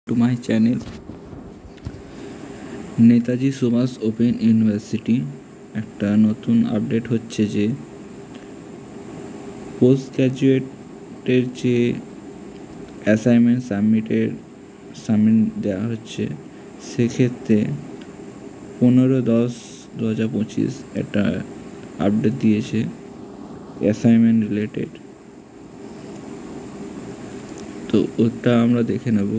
Two my channel. Netaji Subhas open university একটা নতুন update হচ্ছে যে পোস্ট গ্র্যাজুয়েটের যে অ্যাসাইনমেন্ট সাবমিট দেওয়া হচ্ছে, সেক্ষেত্রে 15/10/2025 একটা আপডেট দিয়েছে অ্যাসাইনমেন্ট রিলেটেড। তো ওটা আমরা দেখে নেব।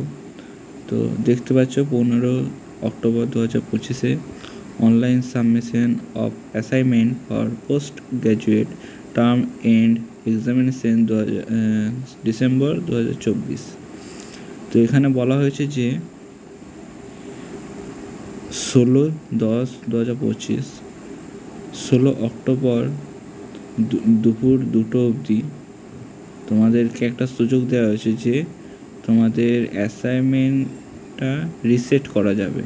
তো দেখতে পাচ্ছ 15 October 2025 online submission of assignment for post graduate term and examination December 2024। তো এখানে বলা হয়েছে যে 16/10/2025 16 অক্টোবর দুপুর 2টো অবধি তোমাদেরকে একটা সুযোগ দেওয়া হয়েছে যে তোমাদের অ্যাসাইনমেন্টটা রিসেট করা যাবে।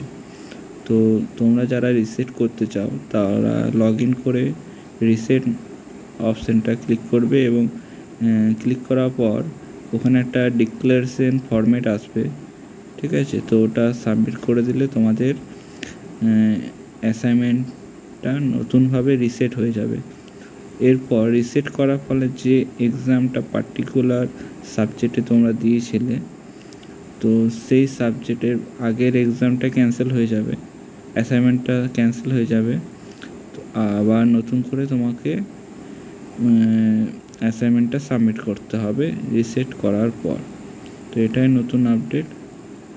তো তোমরা যারা রিসেট করতে চাও তারা লগ ইন করে রিসেট অপশানটা ক্লিক করবে এবং ক্লিক করার পর ওখানে একটা ডিক্লারেশন ফরম্যাট আসবে, ঠিক আছে? তো ওটা সাবমিট করে দিলে তোমাদের অ্যাসাইনমেন্টটা নতুনভাবে রিসেট হয়ে যাবে। এরপর রিসেট করার ফলে যে এক্সামটা পার্টিকুলার সাবজেক্টে তোমরা দিয়েছিলে, তো সেই সাবজেক্টের আগের এক্সামটা ক্যান্সেল হয়ে যাবে, অ্যাসাইনমেন্টটা ক্যান্সেল হয়ে যাবে। তো আবার নতুন করে তোমাকে অ্যাসাইনমেন্টটা সাবমিট করতে হবে রিসেট করার পর। তো এটাই নতুন আপডেট।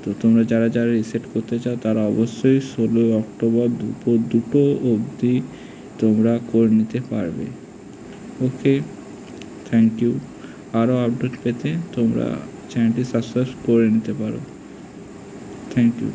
তো তোমরা যারা যারা রিসেট করতে চাও তারা অবশ্যই 16 অক্টোবর দুপুর 2টো অবধি তোমরা করে নিতে পারবে। Okay, thank you. আরও আপডেট পেতে তোমরা চ্যানেলটি সাবস্ক্রাইব করে নিতে পারো। Thank you.